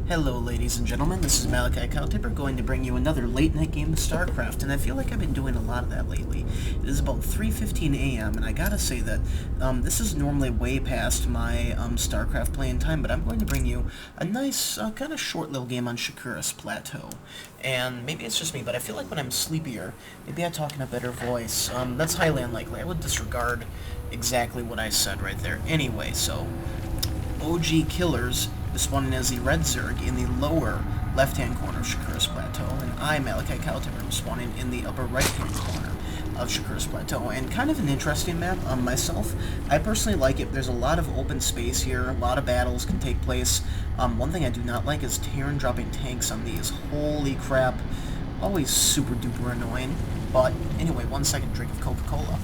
Hello ladies and gentlemen, this is Malikicowtipper going to bring you another late night game of StarCraft, and I feel like I've been doing a lot of that lately. It is about 3:15 a.m. and I gotta say that this is normally way past my StarCraft playing time, but I'm going to bring you a nice, kind of short little game on Shakuras Plateau. And maybe it's just me, but I feel like when I'm sleepier, maybe I talk in a better voice. That's highly unlikely. I would disregard exactly what I said right there. Anyway, so oGKiLLeRs is spawning as the red Zerg in the lower left-hand corner of Shakuras Plateau, and I, Malikicowtipper, am spawning in the upper right-hand corner of Shakuras Plateau. And kind of an interesting map myself. I personally like it. There's a lot of open space here. A lot of battles can take place. One thing I do not like is Terran dropping tanks on these. Holy crap. Always super duper annoying. But anyway, 1 second drink of Coca-Cola.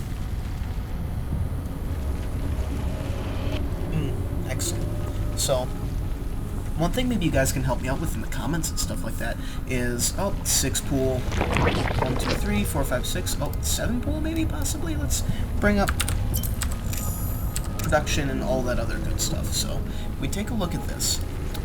Excellent. So, one thing maybe you guys can help me out with in the comments and stuff like that is, 6 pool, 1, 2, 3, 4, 5, 6, 7 pool maybe, possibly? Let's bring up production and all that other good stuff. So, we take a look at this.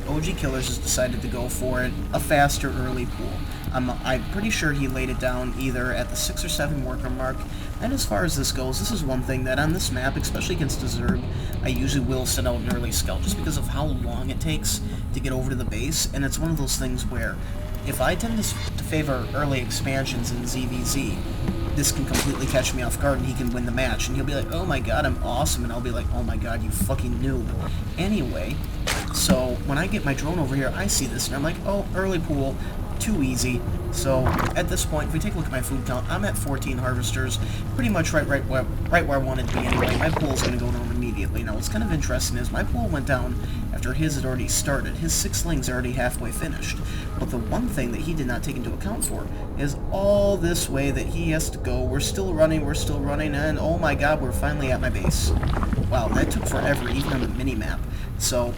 oGKiLLeRs has decided to go for a faster early pool. I'm pretty sure he laid it down either at the 6 or 7 worker mark, and as far as this goes, this is one thing that on this map, especially against a Zerg, I usually will send out an early scout just because of how long it takes to get over to the base, and it's one of those things where if I tend to favor early expansions in ZvZ, this can completely catch me off guard and he can win the match, and he'll be like, oh my god, I'm awesome, and I'll be like, oh my god, you fucking noob. Anyway, so when I get my drone over here, I see this, and I'm like, oh, early pool, too easy. So at this point, if we take a look at my food count, I'm at 14 harvesters, pretty much right where I wanted to be anyway. My pool's going to go down immediately. Now, what's kind of interesting is my pool went down after his had already started. His 6 lings are already halfway finished. But the one thing that he did not take into account for is all this way that he has to go. We're still running, and oh my god, we're finally at my base. Wow, that took forever, even on the mini-map. So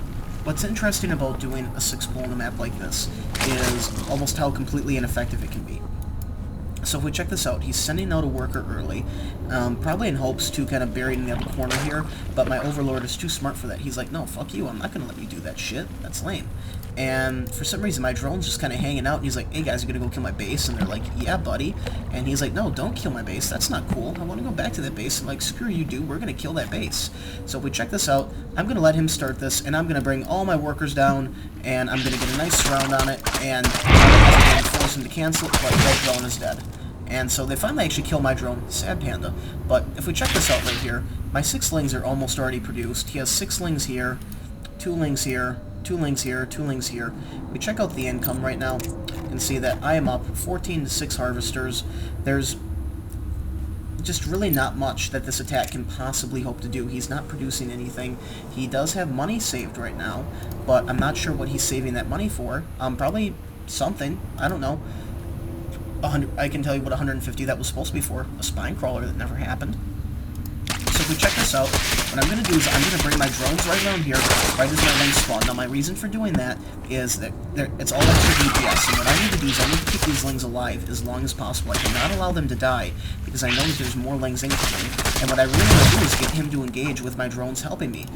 what's interesting about doing a 6 pool on a map like this is almost how completely ineffective it can be. So if we check this out, he's sending out a worker early, probably in hopes to kind of bury it in the other corner here, but my overlord is too smart for that. He's like, no, fuck you, I'm not going to let you do that shit. That's lame. And for some reason, my drone's just kind of hanging out, and he's like, hey guys, you gonna go kill my base? And they're like, yeah, buddy. And he's like, no, don't kill my base. That's not cool. I want to go back to that base. And like, screw you, dude. We're gonna kill that base. So if we check this out, I'm gonna let him start this, and I'm gonna bring all my workers down, and I'm gonna get a nice surround on it, and I'm gonna force him to cancel it, but that drone is dead. And so they finally actually kill my drone. Sad panda. But if we check this out right here, my 6 lings are almost already produced. He has 6 lings here, 2 lings here, 2 lings here, 2 lings here. We check out the income right now and see that I am up 14 to 6 harvesters. There's just really not much that this attack can possibly hope to do. He's not producing anything. He does have money saved right now, but I'm not sure what he's saving that money for. Probably something. I don't know. I can tell you what 150 that was supposed to be for. A spine crawler that never happened. So if we check this out, what I'm going to do is I'm going to bring my drones right around here, right as my lings spawn. Now my reason for doing that is that it's all extra DPS, and what I need to do is I need to keep these lings alive as long as possible. I cannot allow them to die, because I know that there's more lings incoming, and what I really want to do is get him to engage with my drones helping me.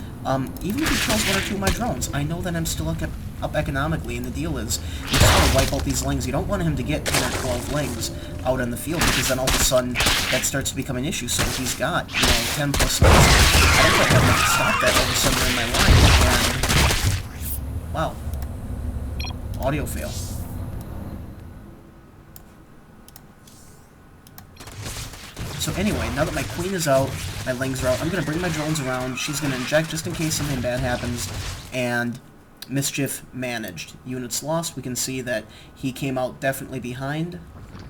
Even if he kills 1 or 2 of my drones, I know that I'm still up economically, and the deal is, you just want to wipe out these lings. You don't want him to get 10 or 12 lings out in the field, because then all of a sudden, that starts to become an issue. So if he's got, 10 plus lings, I don't quite have enough to stop that all of a sudden in my line, and wow. Audio fail. So anyway, now that my queen is out, my lings are out, I'm going to bring my drones around. She's going to inject just in case something bad happens, and mischief managed. Units lost. We can see that he came out definitely behind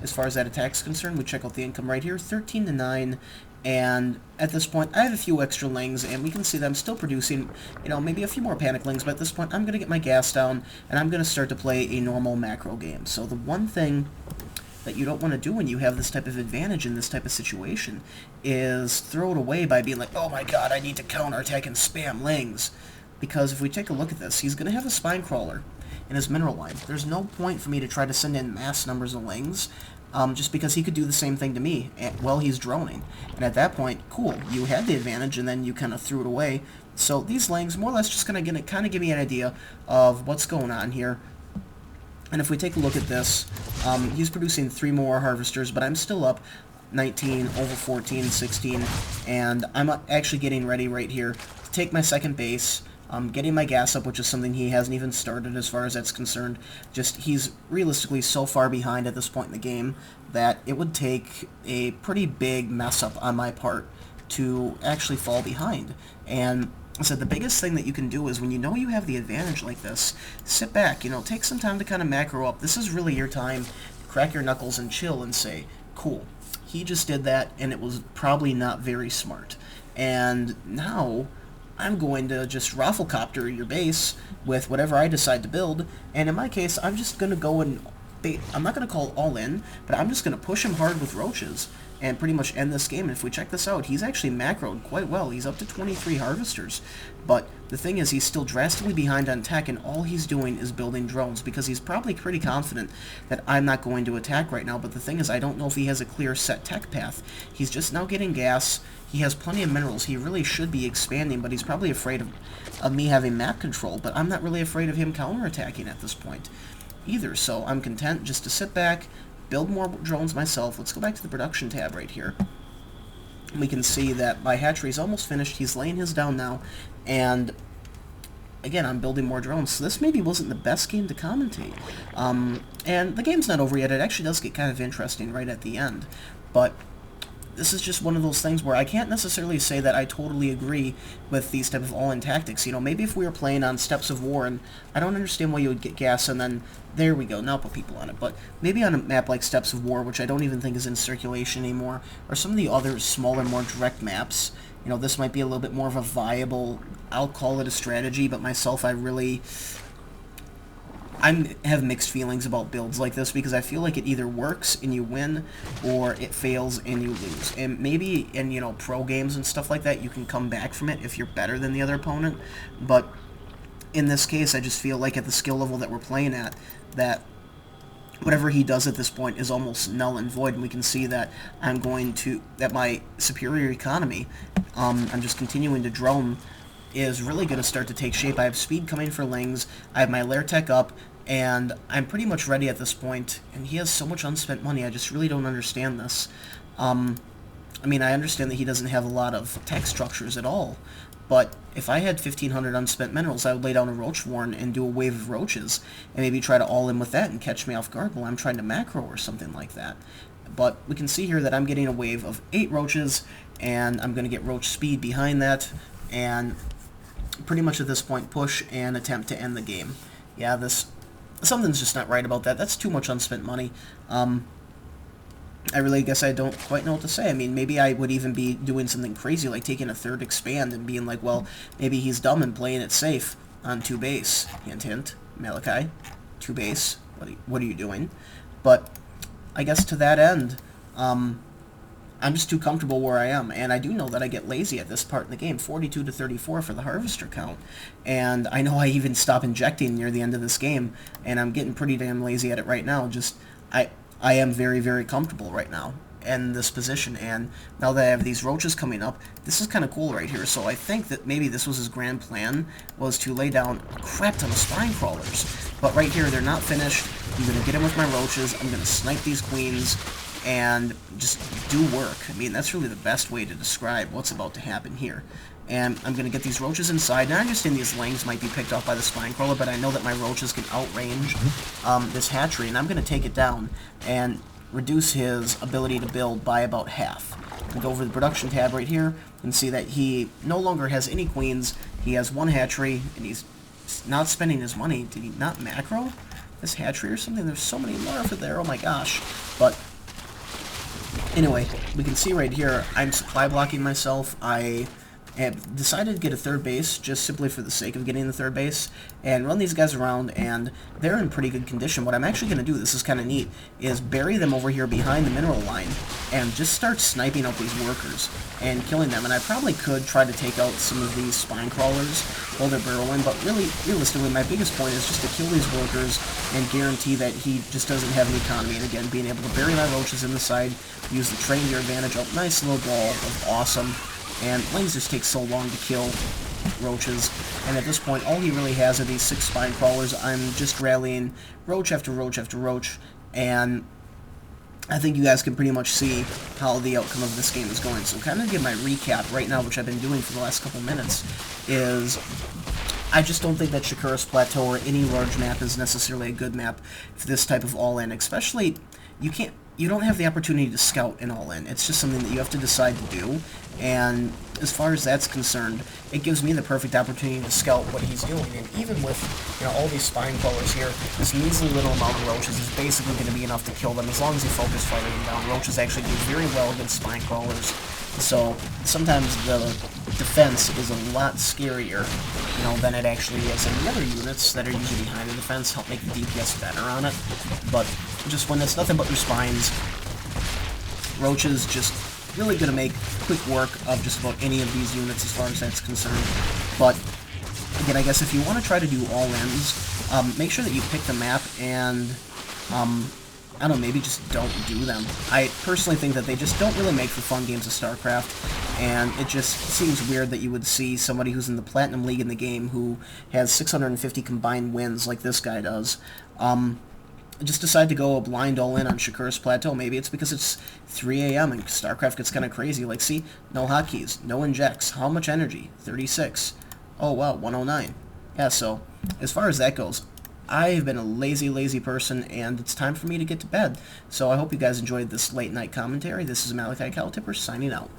as far as that attack is concerned. We check out the income right here, 13 to 9, and at this point I have a few extra lings, and we can see that I'm still producing, maybe a few more panic lings, but at this point I'm going to get my gas down, and I'm going to start to play a normal macro game. So the one thing that you don't want to do when you have this type of advantage in this type of situation is throw it away by being like, oh my god, I need to counterattack and spam lings. Because if we take a look at this, he's going to have a spine crawler in his mineral line. There's no point for me to try to send in mass numbers of lings. just because he could do the same thing to me while he's droning. And at that point, cool, you had the advantage, and then you kind of threw it away. So these lings, more or less, just going to kind of give me an idea of what's going on here. And if we take a look at this, he's producing 3 more harvesters, but I'm still up 19, over 14, 16, and I'm actually getting ready right here to take my second base. Getting my gas up, which is something he hasn't even started as far as that's concerned. Just, he's realistically so far behind at this point in the game that it would take a pretty big mess up on my part to actually fall behind. And I said the biggest thing that you can do is when you know you have the advantage like this, sit back, take some time to kind of macro up. This is really your time to crack your knuckles and chill and say, cool, he just did that, and it was probably not very smart. And now I'm going to just rafflecopter your base with whatever I decide to build, and in my case, I'm just going to go and I'm not going to call all in, but I'm just going to push him hard with roaches and pretty much end this game. And if we check this out, he's actually macroed quite well. He's up to 23 harvesters, but the thing is, he's still drastically behind on tech, and all he's doing is building drones because he's probably pretty confident that I'm not going to attack right now. But the thing is, I don't know if he has a clear set tech path. He's just now getting gas. He has plenty of minerals. He really should be expanding, but he's probably afraid of me having map control. But I'm not really afraid of him counterattacking at this point either, so I'm content just to sit back, build more drones myself. Let's go back to the production tab right here. We can see that my hatchery is almost finished. He's laying his down now, and again, I'm building more drones. So this maybe wasn't the best game to commentate. And the game's not over yet. It actually does get kind of interesting right at the end, but this is just one of those things where I can't necessarily say that I totally agree with these type of all-in tactics. Maybe if we were playing on Steps of War, and I don't understand why you would get gas, and then, there we go, now put people on it. But maybe on a map like Steps of War, which I don't even think is in circulation anymore, or some of the other smaller, more direct maps, this might be a little bit more of a viable, I'll call it a strategy, but myself, I have mixed feelings about builds like this because I feel like it either works and you win, or it fails and you lose. And maybe in, pro games and stuff like that, you can come back from it if you're better than the other opponent. But in this case, I just feel like at the skill level that we're playing at, that whatever he does at this point is almost null and void. And we can see that that my superior economy, I'm just continuing to drone, is really going to start to take shape. I have speed coming for lings, I have my lair tech up, and I'm pretty much ready at this point, and he has so much unspent money, I just really don't understand this. I understand that he doesn't have a lot of tech structures at all, but if I had 1,500 unspent minerals, I would lay down a roach warren and do a wave of roaches, and maybe try to all in with that and catch me off guard while I'm trying to macro or something like that. But we can see here that I'm getting a wave of 8 roaches, and I'm going to get roach speed behind that, and pretty much at this point push and attempt to end the game. Yeah, something's just not right about that. That's too much unspent money. I really guess I don't quite know what to say. Maybe I would even be doing something crazy like taking a third expand and being like, well, maybe he's dumb and playing it safe on 2 base. Hint, hint. Malachi, 2 base. What are you doing? But I guess to that end, I'm just too comfortable where I am, and I do know that I get lazy at this part in the game, 42 to 34 for the harvester count, and I know I even stop injecting near the end of this game, and I'm getting pretty damn lazy at it right now. I am very, very comfortable right now in this position, and now that I have these roaches coming up, this is kind of cool right here. So I think that maybe this was his grand plan, was to lay down a crap ton of spine crawlers, but right here, they're not finished. I'm going to get him with my roaches, I'm going to snipe these queens, and just do work. That's really the best way to describe what's about to happen here. And I'm going to get these roaches inside. Now I understand these lings might be picked off by the spine crawler, but I know that my roaches can outrange this hatchery, and I'm going to take it down and reduce his ability to build by about half. We go over to the production tab right here and see that he no longer has any queens. He has 1 hatchery, and he's not spending his money. Did he not macro this hatchery or something? There's so many larvae there, oh my gosh. But anyway, we can see right here, I'm supply blocking myself. I and decided to get a third base just simply for the sake of getting the third base and run these guys around, and they're in pretty good condition. What I'm actually going to do, this is kind of neat, is bury them over here behind the mineral line and just start sniping out these workers and killing them. And I probably could try to take out some of these spine crawlers while they're burrowing, but really, realistically, my biggest point is just to kill these workers and guarantee that he just doesn't have an economy. And again, being able to bury my roaches in the side, use the train gear advantage. Oh, nice little ball of awesome. And lanes just take so long to kill roaches, and at this point all he really has are these 6 spine crawlers. I'm just rallying roach after roach after roach, and I think you guys can pretty much see how the outcome of this game is going. So kind of give my recap right now, which I've been doing for the last couple minutes, is I just don't think that Shikuris Plateau or any large map is necessarily a good map for this type of all-in, especially you don't have the opportunity to scout in all-in. It's just something that you have to decide to do, and as far as that's concerned, it gives me the perfect opportunity to scout what he's doing. And even with, you know, all these spine crawlers here, this measly little amount of roaches is basically going to be enough to kill them as long as you focus fighting them down. Roaches actually do very well against spine crawlers, so sometimes the defense is a lot scarier, you know, than it actually is. And the other units that are usually behind the defense help make the DPS better on it, but just when it's nothing but your spines, roaches just really going to make quick work of just about any of these units as far as that's concerned. But again, I guess if you want to try to do all-ins, make sure that you pick the map and I don't know, maybe just don't do them. I personally think that they just don't really make for fun games of StarCraft, and it just seems weird that you would see somebody who's in the Platinum League in the game who has 650 combined wins like this guy does, just decide to go a blind all-in on Shikuris Plateau. Maybe it's because it's 3 a.m. and StarCraft gets kind of crazy. Like, see, no hotkeys, no injects. How much energy? 36. Oh, wow, 109. Yeah, so as far as that goes, I've been a lazy person, and it's time for me to get to bed. So I hope you guys enjoyed this late-night commentary. This is Malikicowtipper signing out.